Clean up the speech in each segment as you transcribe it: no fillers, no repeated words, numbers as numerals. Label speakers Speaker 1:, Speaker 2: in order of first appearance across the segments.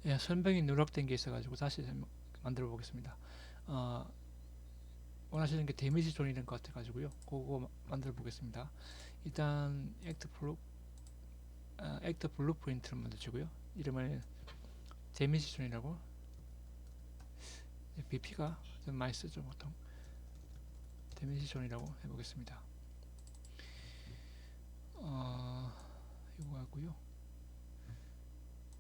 Speaker 1: 예, 선병이 누락된 게 있어가지고 다시 만들어 보겠습니다. 어, 원하시는 게 데미지 존이된 것 같아가지고요. 그거 만들어 보겠습니다. 일단 액트 블루프린트를 만들고요. 이름을 데미지 존이라고. BP가 좀 많이 쓰죠 보통. 데미지 존이라고 해보겠습니다. 어, 이거 하고요.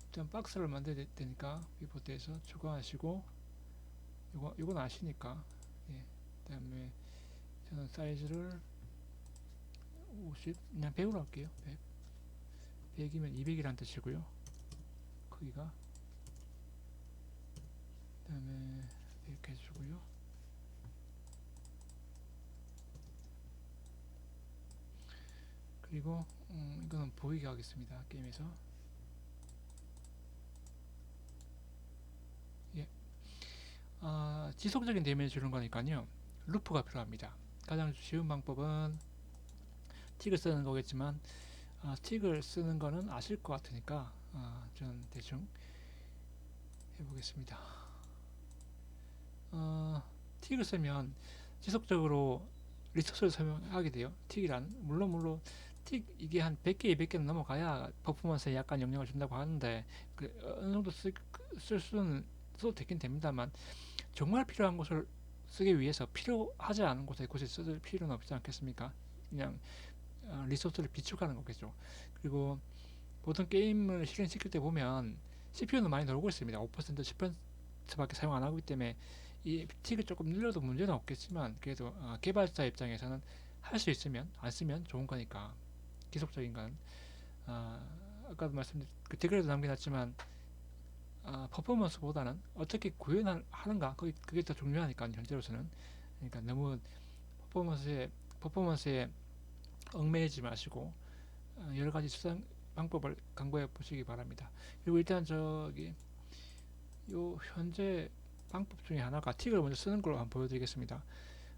Speaker 1: 일단 박스를 만들어야 되니까 비포트에서 추가하시고, 이건 아시니까. 예, 그다음에 저는 사이즈를 50, 그냥 100으로 할게요. 100이면 200이라는 뜻이고요. 크기가. 그다음에 이렇게 해주고요. 그리고 이거는 보이게 하겠습니다. 게임에서. 예. 지속적인 데미지 주는 거니까요. 루프가 필요합니다. 가장 쉬운 방법은 틱을 쓰는 거겠지만, 틱을 쓰는 거는 아실 것 같으니까 저는 대충 해보겠습니다. 틱을 쓰면 지속적으로 리소스를 사용하게 돼요. 틱이란 물론 틱 이게 한 100개, 200개는 넘어가야 퍼포먼스에 약간 영향을 준다고 하는데, 어느 정도 쓸 수는 써도 되긴 됩니다만, 정말 필요한 곳을 쓰기 위해서 필요하지 않은 곳에 굳이 쓸 필요는 없지 않겠습니까? 그냥 리소스를 비축하는 거겠죠. 그리고 보통 게임을 실행시킬 때 보면 CPU는 많이 놀고 있습니다. 5%, 10%밖에 사용 안 하기 때문에 이 틱을 조금 늘려도 문제는 없겠지만, 그래도 개발자 입장에서는 할 수 있으면 안 쓰면 좋은 거니까. 기속적인 건 아까도 말씀드린 그 댓글에도 남겨놨지만, 퍼포먼스보다는 어떻게 구현하는가, 그게 더 중요하니까 현재로서는. 그러니까 너무 퍼포먼스에 얽매이지 마시고 여러 가지 수상 방법을 강구해 보시기 바랍니다. 그리고 일단 요 현재 방법 중에 하나가 틱을 먼저 쓰는 걸로 한번 보여드리겠습니다.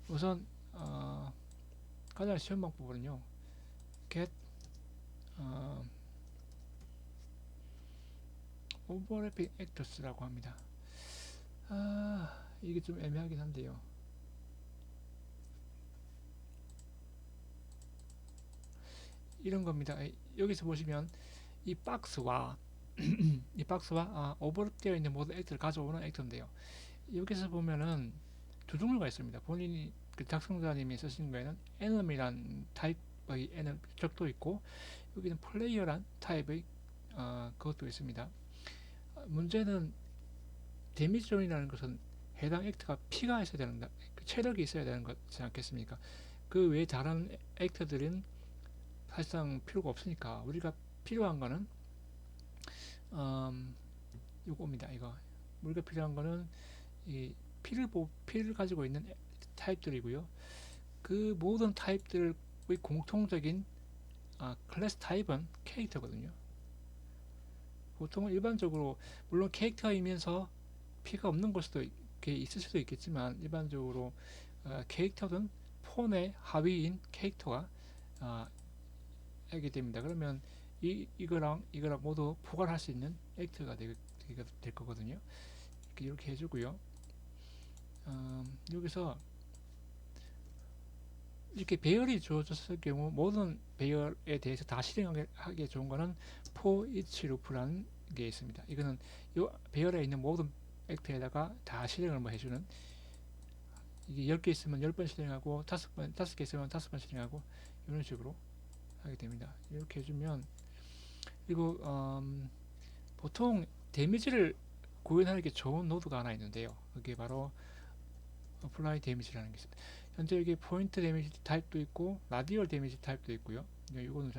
Speaker 1: 우선 가장 쉬운 방법은요, get overlapping actors라고 합니다. 이게 좀 애매하긴 한데요. 이런 겁니다. 여기서 보시면 이 박스와 이 박스와 오버랩되어 있는 모든 액트를 가져오는 액터인데요. 여기서 보면은 두 종류가 있습니다. 본인이 그 작성자님이 쓰신 거에는 에너미란 타입의 적도 있고, 여기는 플레이어란 타입의 그것도 있습니다. 문제는 데미지 존이라는 것은 해당 액트가 피가 있어야 되는, 그 체력이 있어야 되는 거지 않겠습니까? 그 외에 다른 액터들은 사실상 필요가 없으니까, 우리가 필요한 거는 요겁니다. 이거 우리가 필요한 거는 이 피를 가지고 있는 타입들이고요. 그 모든 타입들의 공통적인 클래스 타입은 캐릭터거든요. 보통 일반적으로 물론 캐릭터이면서 피가 없는 것도 있을 수도 있겠지만, 일반적으로 캐릭터든 폰의 하위인 캐릭터가 어, 하게 됩니다. 그러면 이거랑 모두 포괄할 수 있는 액트가 될 거거든요. 이렇게 해주고요. 여기서 이렇게 배열이 주어졌을 경우 모든 배열에 대해서 다 실행하기 좋은 거는 for each loop라는 게 있습니다. 이거는 이 배열에 있는 모든 액트에다가 다 실행을 뭐 해주는, 이게 10개 있으면 10번 실행하고 5개 있으면 5번 실행하고 이런 식으로 하게 됩니다. 이렇게 해주면, 그리고 보통 데미지를 구현하는 게 좋은 노드가 하나 있는데요. 그게 바로 어플라이 데미지라는 게 있습니다. 현재 여기 포인트 데미지 타입도 있고 라디얼 데미지 타입도 있고요. 이거는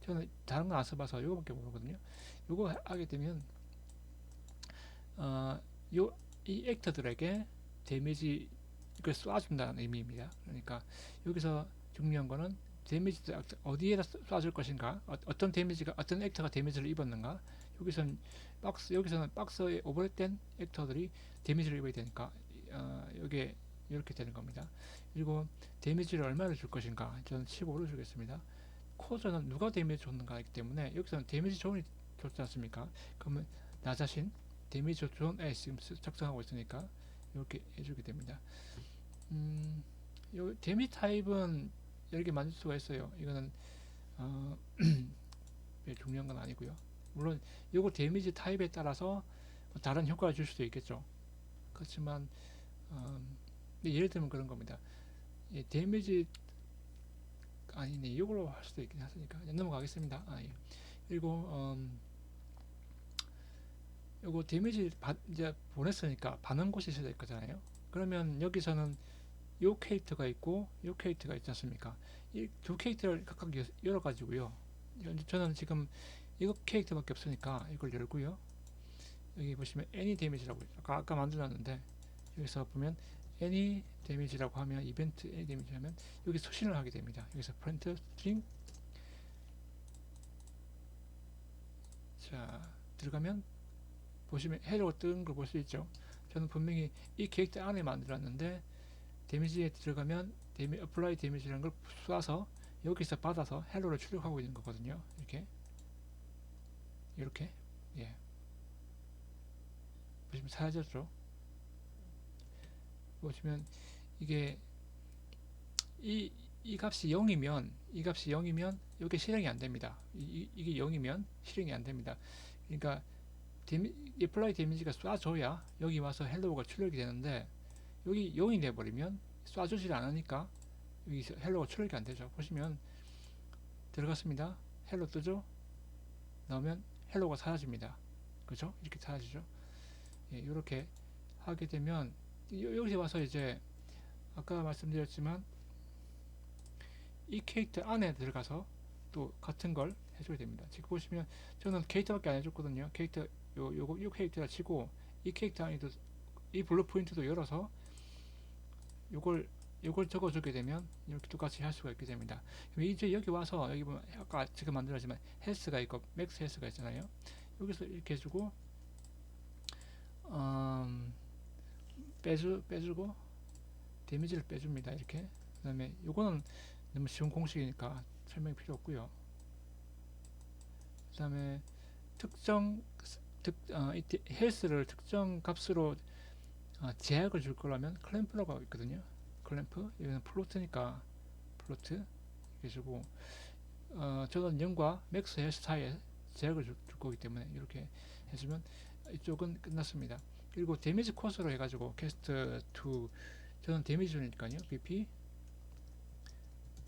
Speaker 1: 저는 다른 거 안 써봐서 이거밖에 모르거든요. 이거 하게 되면 어, 이 액터들에게 데미지를 쏴준다는 의미입니다. 그러니까 여기서 중요한 거는 데미지 어디에다 쏴줄 것인가, 어떤 데미지가, 어떤 액터가 데미지를 입었는가. 여기서는 박스에 오버랩된 액터들이 데미지를 입어야 되니까 여기에 이렇게 되는 겁니다. 그리고 데미지를 얼마를 줄 것인가, 저는 15를 주겠습니다. 코저는 누가 데미지 줬는가 하기 때문에 여기서는 데미지 존이 좋지 않습니까? 그러면 나 자신 데미지 존에 지금 작성하고 있으니까 이렇게 해주게 됩니다. 요 데미지 타입은 여러 개 만들 수가 있어요. 이거는 어, 중요한 건 아니고요. 물론 요거 데미지 타입에 따라서 다른 효과를 줄 수도 있겠죠. 그렇지만 예를 들면 그런 겁니다. 예, 데미지 아니네, 이걸로 할 수도 있긴 하니까 넘어가겠습니다. 예. 그리고 요거 데미지 이제 보냈으니까 받는 곳이 있어야 될 거잖아요. 그러면 여기서는 요 캐릭터가 있고 요 캐릭터가 있지 않습니까? 이 두 캐릭터를 각각 열어 가지고요. 저는 지금 이거 캐릭터밖에 없으니까 이걸 열고요. 여기 보시면 any damage라고 아까 만들었는데, 여기서 보면 any damage라고 하면 이벤트 any damage 하면 여기 수신을 하게 됩니다. 여기서 print string, 자 들어가면 보시면 hello 뜬 걸 볼 수 있죠. 저는 분명히 이 캐릭터 안에 만들었는데 데미지에 들어가면 apply damage라는 걸 쏴서 여기서 받아서 hello를 출력하고 있는 거거든요. 이렇게 예, 보시면 사라졌죠. 보시면 이게 이 값이 0이면 이게 실행이 안 됩니다. 이게 0이면 실행이 안 됩니다. 그러니까 apply damage가 쏴줘야 여기 와서 hello가 출력이 되는데, 여기 0이 돼버리면 쏴주질 않으니까 여기 헬로가 출력이 안 되죠. 보시면 들어갔습니다. 헬로 뜨죠. 나오면 헬로가 사라집니다. 그죠? 이렇게 사라지죠. 예, 이렇게 하게 되면 여기서 와서 이제 아까 말씀드렸지만 이 캐릭터 안에 들어가서 또 같은 걸 해줘야 됩니다. 지금 보시면 저는 캐릭터밖에 안 해줬거든요. 캐릭터 요 캐릭터를 치고 이 캐릭터 안에도 이 블루 포인트도 열어서 요걸 적어주게 되면 이렇게 똑같이 할 수가 있게 됩니다. 이제 여기 와서 여기 보면 아까 지금 만들었지만 헬스가 있고 맥스 헬스가 있잖아요. 여기서 이렇게 해주고 빼주고 데미지를 빼줍니다. 이렇게. 그 다음에 요거는 너무 쉬운 공식이니까 설명이 필요 없고요. 그 다음에 이 헬스를 특정 값으로 제약을 줄 거라면 클램프라고 있거든요. 클램프, 여기는 플로트니까 플로트 이렇게 주고, 저는 0과 맥스 헬스 사이에 제약을 줄 거기 때문에 이렇게 해주면 이쪽은 끝났습니다. 그리고 데미지 코스로 해가지고 캐스트 2, 저는 데미지 존이니까요. BP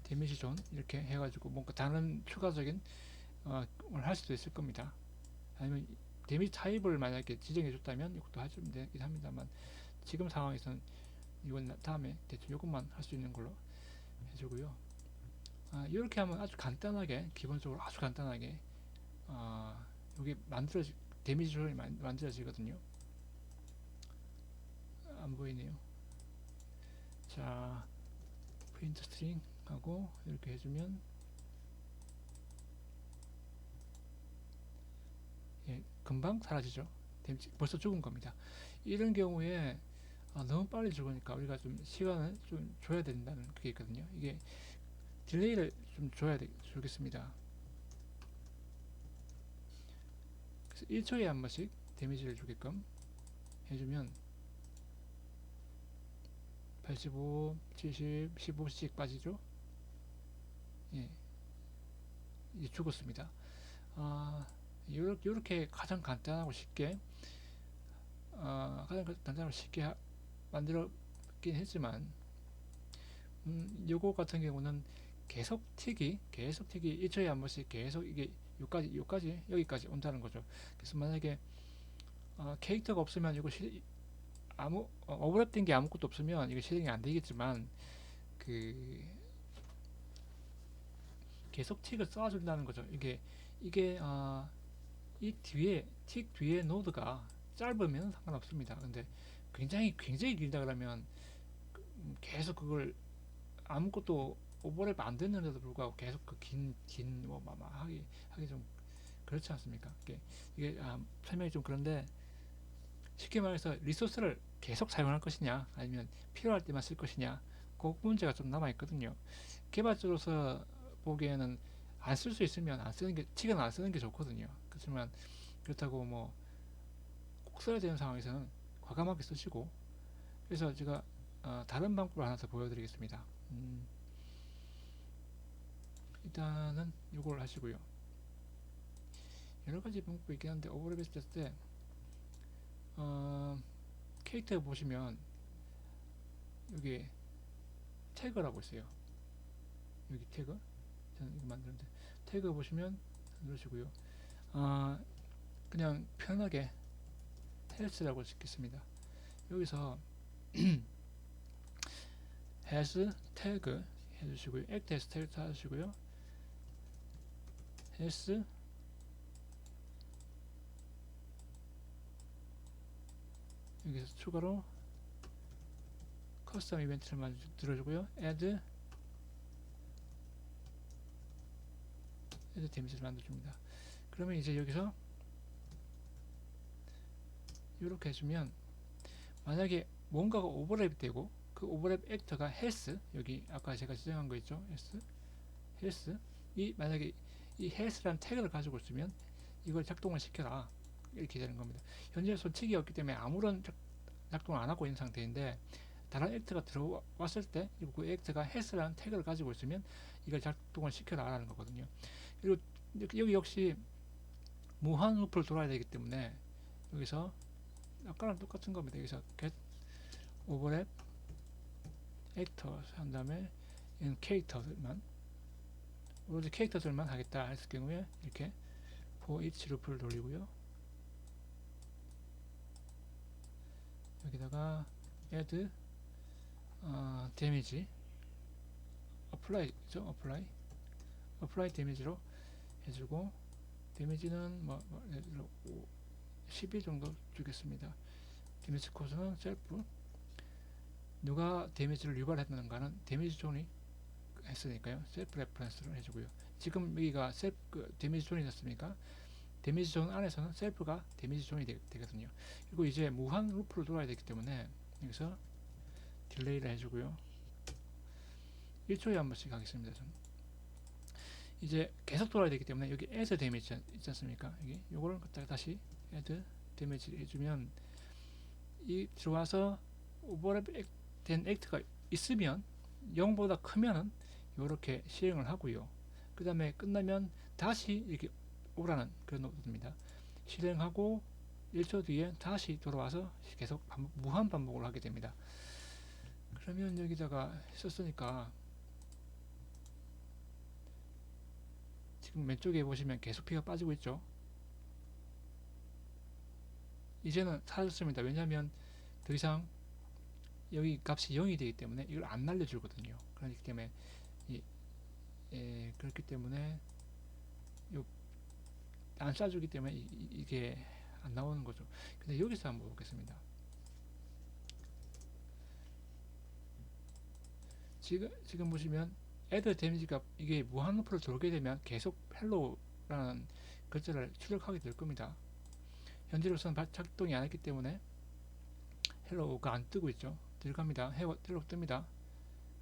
Speaker 1: 데미지 존 이렇게 해가지고 뭔가 다른 추가적인 걸 할 수도 있을 겁니다. 아니면 데미지 타입을 만약에 지정해 줬다면 이것도 해주면 되긴 합니다만, 지금 상황에서는 이건 다음에 대충 이것만 할 수 있는 걸로 해주고요. 이렇게 하면 아주 간단하게, 기본적으로 아주 간단하게 여기 데미지 조절이 만들어지거든요. 안 보이네요. 자, 프린트 스트링 하고 이렇게 해주면 예, 금방 사라지죠. 벌써 죽은 겁니다. 이런 경우에 너무 빨리 죽으니까 우리가 좀 시간을 좀 줘야 된다는 그게 있거든요. 이게 딜레이를 좀 주겠습니다. 그래서 1초에 한 번씩 데미지를 주게끔 해주면 85, 70, 15씩 빠지죠. 예, 이제 죽었습니다. 요렇게 가장 간단하고 쉽게 만들었긴 했지만, 요거 같은 경우는 계속 틱이 1초에 한 번씩 계속 이게 여기까지 온다는 거죠. 그래서 만약에 캐릭터가 없으면 이거 오버랩된 게 아무것도 없으면 이게 실행이 안 되겠지만, 그 계속 틱을 쏴준다는 거죠. 이게 이 틱 뒤에 노드가 짧으면 상관없습니다. 근데 굉장히 길다 그러면 계속 그걸 아무것도 오버랩 안 됐는데도 불구하고 계속 그 긴 하기 좀 그렇지 않습니까? 이게 설명이 좀 그런데, 쉽게 말해서 리소스를 계속 사용할 것이냐 아니면 필요할 때만 쓸 것이냐, 그 문제가 좀 남아 있거든요. 개발자로서 보기에는 안 쓸 수 있으면 안 쓰는 게 좋거든요. 그렇지만 그렇다고 뭐 꼭 꼭 써야 되는 상황에서는 과감하게 쓰시고, 그래서 제가 다른 방법을 하나 더 보여드리겠습니다. 일단은 이걸 하시고요. 여러 가지 방법이 있긴 한데 오버랩 했을 때 캐릭터 보시면 여기 태그라고 있어요. 여기 태그, 저는 이거 만드는데 태그 보시면 누르시고요. 그냥 편하게 헬스라고 찍겠습니다. 여기서 has 태그 해주시고요. act as 태그 하시고요. has 여기서 추가로 커스텀 이벤트를 만들어주고요. add 데미지를 만들어줍니다. 그러면 이제 여기서 이렇게 해주면 만약에 뭔가가 오버랩이 되고 그 오버랩 액터가 has, 여기 아까 제가 지정한 거 있죠? has 이 만약에 이 has라는 태그를 가지고 있으면 이걸 작동을 시켜라, 이렇게 되는 겁니다. 현재 손칙이 없기 때문에 아무런 작동을 안 하고 있는 상태인데 다른 액터가 들어왔을 때 그 액터가 has라는 태그를 가지고 있으면 이걸 작동을 시켜라 라는 거거든요. 그리고 여기 역시 무한 루프를 돌아야 되기 때문에 여기서 아까랑 똑같은 겁니다. 여기서 get overlap actors 한 다음에 이는 캐릭터들만, 오로지 캐릭터들만 하겠다 했을 경우에 이렇게 for each 루프를 돌리고요. 여기다가 add 데미지 apply죠. apply 데미지로 해주고, 데미지는 예를 들어 12 정도 주겠습니다. 데미지 코스는 셀프, 누가 데미지를 유발했는가는 데미지 존이 했으니까요. 셀프 레퍼런스를 해주고요. 지금 여기가 데미지 존이 됐습니까? 데미지 존 안에서는 셀프가 데미지 존이 되거든요. 그리고 이제 무한 루프를 돌아야 되기 때문에 여기서 딜레이를 해주고요. 1초에 한 번씩 하겠습니다. 저는. 이제 계속 돌아야 되기 때문에 여기 add 데미지 있지 않습니까? 여기 요거를 다시 add 데미지 해주면 이 들어와서 오버랩 된 액트가 있으면 0보다 크면은 이렇게 실행을 하고요. 그 다음에 끝나면 다시 이렇게 오라는 그런 노트입니다. 실행하고 1초 뒤에 다시 돌아와서 계속 무한 반복을 하게 됩니다. 그러면 여기다가 썼으니까 지금 왼쪽에 보시면 계속 피가 빠지고 있죠. 이제는 사라졌습니다. 왜냐하면 더 이상 여기 값이 0이 되기 때문에 이걸 안 날려주거든요. 그렇기 때문에 그렇기 때문에 안 쏴주기 때문에 이게 안 나오는 거죠. 근데 여기서 한번 보겠습니다. 지금 보시면 add 데미지가 이게 무한 루프를 돌게 되면 계속 헬로우라는 글자를 출력하게 될 겁니다. 현재로서는 작동이 안 했기 때문에 헬로우가 안 뜨고 있죠. 들어갑니다. 헬로우 뜹니다.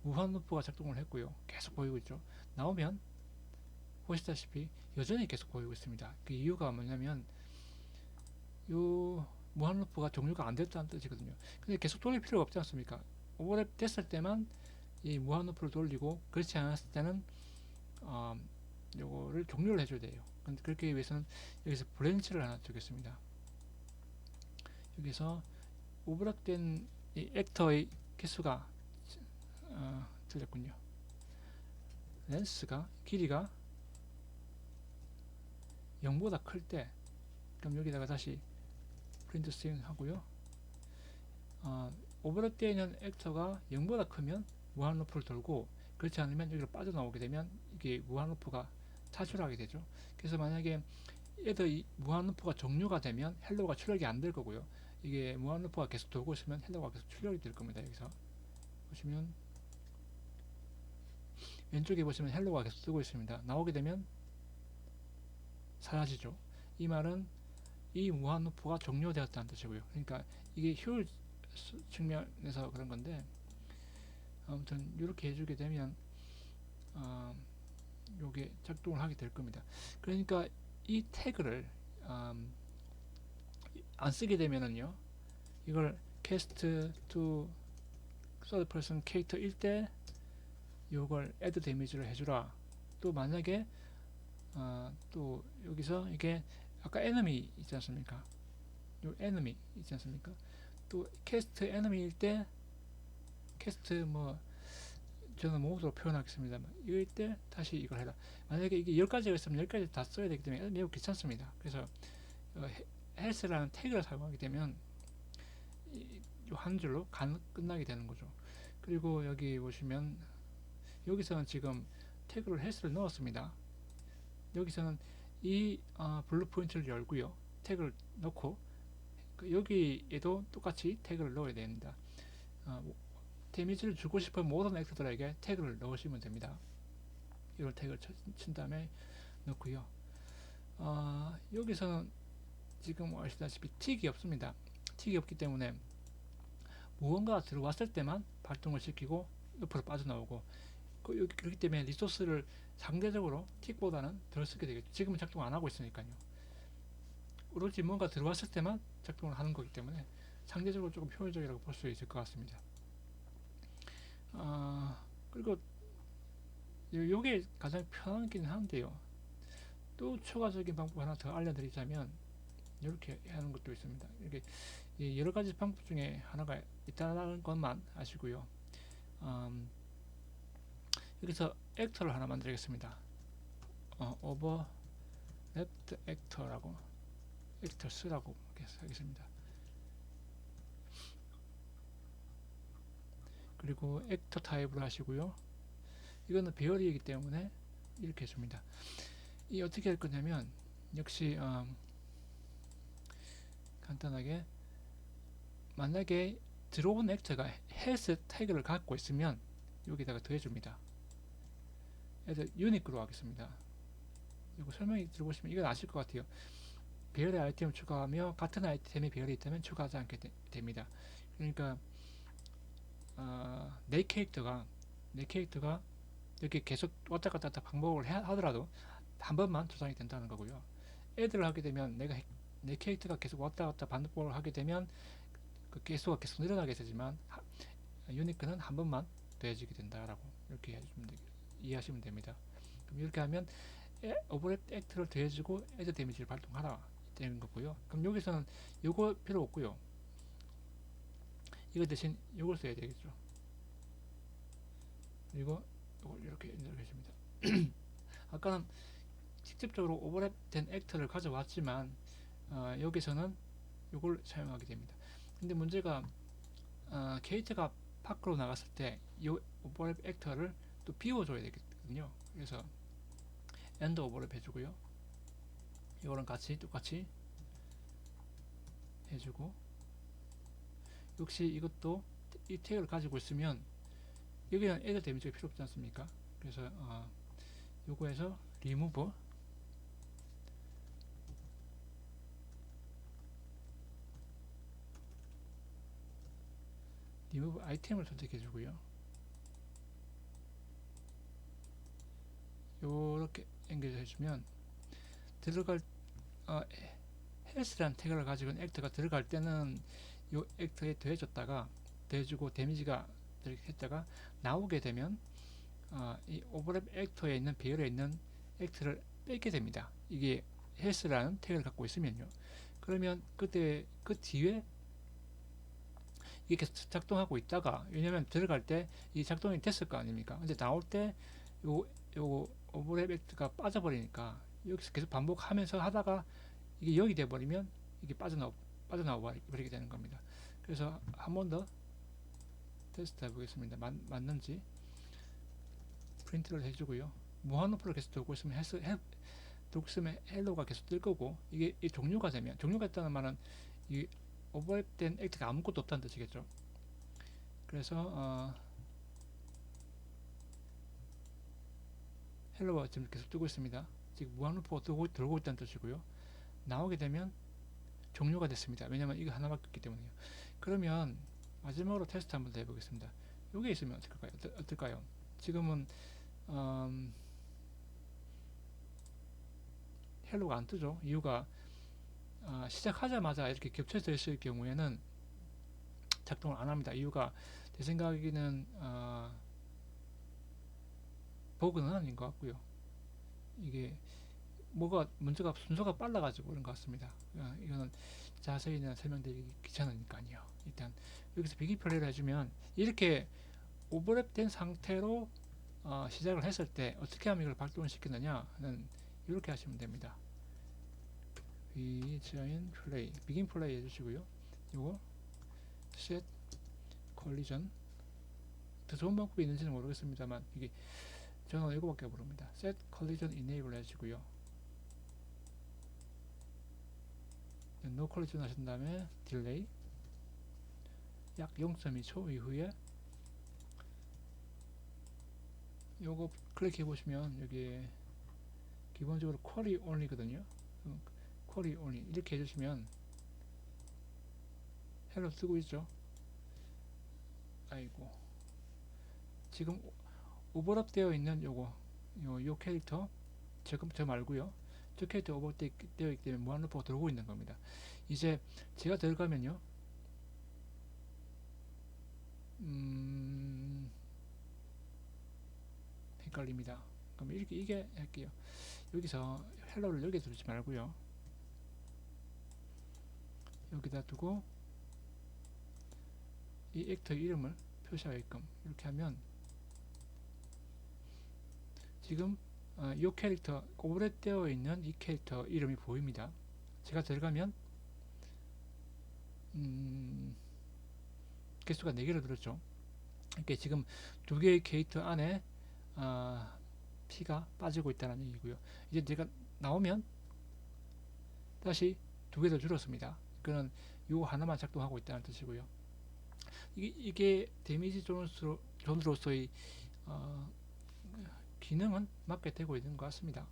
Speaker 1: 무한 루프가 작동을 했고요. 계속 보이고 있죠. 나오면 보시다시피 여전히 계속 보이고 있습니다. 그 이유가 뭐냐면 요 무한 루프가 종료가 안 됐다는 뜻이거든요. 근데 계속 돌릴 필요가 없지 않습니까? 오버랩 됐을 때만 이 무한 루프를 돌리고, 그렇지 않았을 때는 요거를 종료를 해줘야 돼요. 근데 그렇게 위해서는 여기서 브랜치를 하나 주겠습니다. 여기서 오버랩된 이 액터의 개수가 틀렸군요. 렌스가 길이가 0보다 클 때, 그럼 여기다가 다시 프린트 스트링 하고요. 오버랩되어 있는 액터가 0보다 크면 무한 루프를 돌고, 그렇지 않으면 여기로 빠져나오게 되면 이게 무한 루프가 탈출하게 되죠. 그래서 만약에 얘도 무한 루프가 종료가 되면 헬로우가 출력이 안 될 거고요. 이게 무한 루프가 계속 돌고 있으면 헬로우가 계속 출력이 될 겁니다. 여기서 보시면 왼쪽에 보시면 헬로우가 계속 뜨고 있습니다. 나오게 되면 사라지죠. 이 말은 이 무한 루프가 종료되었다는 뜻이고요. 그러니까 이게 효율 측면에서 그런 건데, 아무튼 이렇게 해주게 되면 요게 작동을 하게 될 겁니다. 그러니까 이 태그를 안 쓰게 되면은요, 이걸 cast to third person character일 때 요걸 add damage를 해주라. 또 만약에 또 여기서 이게 아까 enemy 있지 않습니까? 요 enemy 있지 않습니까? 또 cast enemy일 때 cast 뭐 저는 모드로 표현하겠습니다. 이럴 때 다시 이걸 해라. 만약에 이게 10가지가 있으면 10가지 다 써야 되기 때문에 매우 귀찮습니다. 그래서 health라는 태그를 사용하게 되면 이 한 줄로 끝나게 되는 거죠. 그리고 여기 보시면 여기서는 지금 태그를 health를 넣었습니다. 여기서는 이 블루 포인트를 열고요. 태그를 넣고 여기에도 똑같이 태그를 넣어야 됩니다. 데미지를 주고 싶은 모든 액터들에게 태그를 넣으시면 됩니다. 이걸 태그를 친 다음에 넣고요. 여기서는 지금 아시다시피 틱이 없습니다. 틱이 없기 때문에 무언가가 들어왔을 때만 발동을 시키고 옆으로 빠져나오고 그렇기 때문에 리소스를 상대적으로 틱보다는 덜 쓰게 되겠죠. 지금은 작동 안 하고 있으니까요. 오로지 뭔가 들어왔을 때만 작동을 하는 거기 때문에 상대적으로 조금 효율적이라고 볼 수 있을 것 같습니다. 그리고 요게 가장 편하긴 한데요. 또 추가적인 방법 하나 더 알려드리자면 이렇게 하는 것도 있습니다. 이렇게 여러 가지 방법 중에 하나가 있다는 것만 아시고요. 여기서 액터를 하나 만들겠습니다. overlapped actor라고 actors라고 하겠습니다. 그리고 액터 타입으로 하시고요. 이거는 배열이기 때문에 이렇게 해줍니다. 이 어떻게 할 거냐면 역시 간단하게 만약에 들어온 액터가 health 태그를 갖고 있으면 여기다가 더해줍니다. 그래서 유니크로 하겠습니다. 이거 설명이 들어보시면 이건 아실 것 같아요. 배열의 아이템을 추가하며 같은 아이템의 배열이 있다면 추가하지 않게 됩니다. 그러니까 내 캐릭터가 이렇게 계속 왔다 갔다 반복을 하더라도 한 번만 저장이 된다는 거고요. 애들을 하게 되면 내 캐릭터가 계속 왔다 갔다 반복을 하게 되면 그 개수가 계속 늘어나게 되지만 유니크는 한 번만 더해지게 된다라고 이렇게 이해하시면 됩니다. 그럼 이렇게 하면 오버랩 액트를 더해주고 애드 데미지를 발동하라 되는 거고요. 그럼 여기서는 요거 필요 없고요. 이거 대신 요걸 써야 되겠죠. 그리고 요걸 이렇게 해줍니다. 아까는 직접적으로 오버랩된 액터를 가져왔지만 여기서는 요걸 사용하게 됩니다. 근데 문제가 캐릭터가 밖으로 나갔을 때 이 오버랩 액터를 또 비워줘야 되거든요. 그래서 엔드 오버랩 해주고요. 이거랑 같이 똑같이 해주고 역시 이것도 이 태그를 가지고 있으면 여기는 애드 데미지가 필요 없지 않습니까? 그래서 요거에서 remove 아이템을 선택해 주고요. 요렇게 연결해 주면 들어갈 헬스라는 태그를 가지고 있는 액터가 들어갈 때는 요 액터에 더해주고 데미지가 이렇게 했다가 나오게 되면 이 오버랩 액터에 있는 배열에 있는 액터를 뺏게 됩니다. 이게 헬스라는 태그를 갖고 있으면요. 그러면 그때 그 뒤에 이게 계속 작동하고 있다가 왜냐면 들어갈 때 이 작동이 됐을 거 아닙니까? 근데 나올 때 요 오버랩 액트가 빠져버리니까 여기서 계속 반복하면서 하다가 이게 0이 돼버리면 이게 빠져나와 버리게 되는 겁니다. 그래서 한 번 더 테스트 해보겠습니다. 맞는지 프린트를 해주고요. 무한루프를 계속 돌고 있으면 헬로가 계속 뜰 거고 이게 종료가 됐다는 말은 이 오버랩된 액트가 아무것도 없다는 뜻이겠죠. 그래서 헬로가 지금 계속 뜨고 있습니다. 지금 무한루프가 돌고 있다는 뜻이고요. 나오게 되면 종료가 됐습니다. 왜냐면 이거 하나밖에 없기 때문에요. 그러면 마지막으로 테스트 한번 더 해보겠습니다. 여기 있으면 어떨까요? 지금은 헬로가 안 뜨죠. 이유가 시작하자마자 이렇게 겹쳐져 있을 경우에는 작동을 안 합니다. 이유가 제 생각에는 버그는 아닌 것 같고요. 이게 뭐가 문제가 순서가 빨라가지고 그런 것 같습니다. 이거는 자세히는 설명드리기 귀찮으니까요. 일단 여기서 비기 플레이를 해주면 이렇게 오버랩된 상태로 시작을 했을 때 어떻게 하면 이걸 발동을 시키느냐는 이렇게 하시면 됩니다. 비자인 플레이, 비긴 플레이 해주시고요. 이거 set collision 더 좋은 방법이 있는지는 모르겠습니다만 이게 저는 이거밖에 모릅니다. set collision enable 해주시고요. no collision 하신 다음에 딜레이 약 0.2초 이후에 요거 클릭해 보시면 여기 기본적으로 query only거든요. query only 이렇게 해주시면 헬로 쓰고 있죠. 아이고 지금 오버랩 되어 있는 요 캐릭터 저 말고요. 저 캐릭터 오버랩 되어 있기 때문에 무한 루프가 들어오고 있는 겁니다. 이제 제가 들어가면요. 헷갈립니다. 그럼 이게 할게요. 여기서 헬로를 여기에 두지 말고요. 여기다 두고 이 액터 이름을 표시하게끔 이렇게 하면 지금 이 캐릭터 오버랩되어 있는 이 캐릭터 이름이 보입니다. 제가 들어가면 개수가 4개로 들었죠. 이렇게 지금 두 개의 캐릭터 안에 피가 빠지고 있다는 얘기고요. 이제 제가 나오면 다시 두 개 더 줄었습니다. 그는 요 하나만 작동하고 있다는 뜻이고요. 이게 데미지 존으로서의 기능은 맞게 되고 있는 것 같습니다.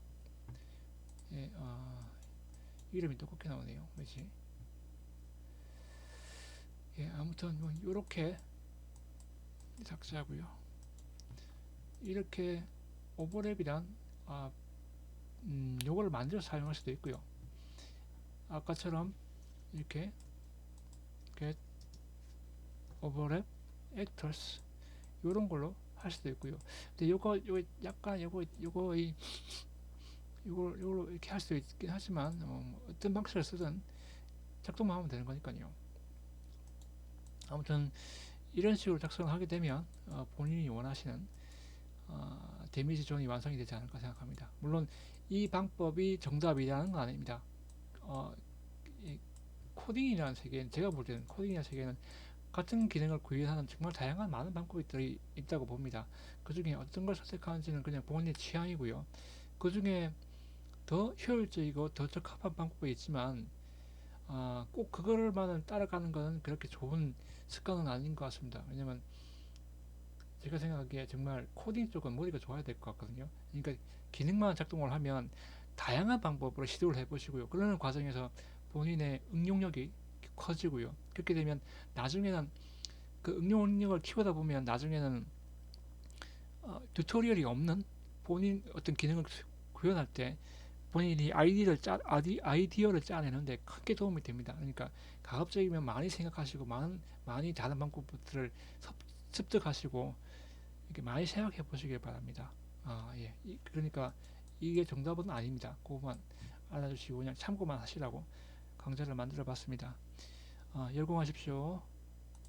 Speaker 1: 예, 이름이 똑같게 나오네요. 그렇지? 예, 아무튼 뭐 이렇게 삭제하고요. 이렇게 오버랩이란 요거를 만들어서 사용할 수도 있고요. 아까처럼 이렇게 get overlap actors 요런 걸로 할 수도 있고요. 근데 요거 약간 요걸로 이렇게 할 수도 있긴 하지만 어떤 방식을 쓰든 작동만 하면 되는 거니까요. 아무튼 이런 식으로 작성을 하게 되면 본인이 원하시는 데미지 존이 완성이 되지 않을까 생각합니다. 물론 이 방법이 정답이라는 건 아닙니다. 코딩이라는 세계는 제가 볼 때는 코딩이라는 세계는 같은 기능을 구현하는 정말 다양한 많은 방법들이 있다고 봅니다. 그 중에 어떤 걸 선택하는지는 그냥 본인의 취향이고요. 그 중에 더 효율적이고 더 적합한 방법이 있지만 꼭 그거를만 따라가는 것은 그렇게 좋은 습관은 아닌 것 같습니다. 왜냐면 제가 생각하기에 정말 코딩 쪽은 머리가 좋아야 될 것 같거든요. 그러니까 기능만 작동을 하면 다양한 방법으로 시도를 해보시고요. 그러는 과정에서 본인의 응용력이 커지고요. 그렇게 되면 나중에는 그 응용력을 키우다 보면 나중에는 튜토리얼이 없는 본인 어떤 기능을 구현할 때 본인이 아이디어를 짜내는데 크게 도움이 됩니다. 그러니까 가급적이면 많이 생각하시고 많이 다른 방법들을 습득하시고 이렇게 많이 생각해 보시길 바랍니다. 예. 그러니까 이게 정답은 아닙니다. 그것만 알아주시고 그냥 참고만 하시라고 강좌를 만들어 봤습니다. 열공하십시오.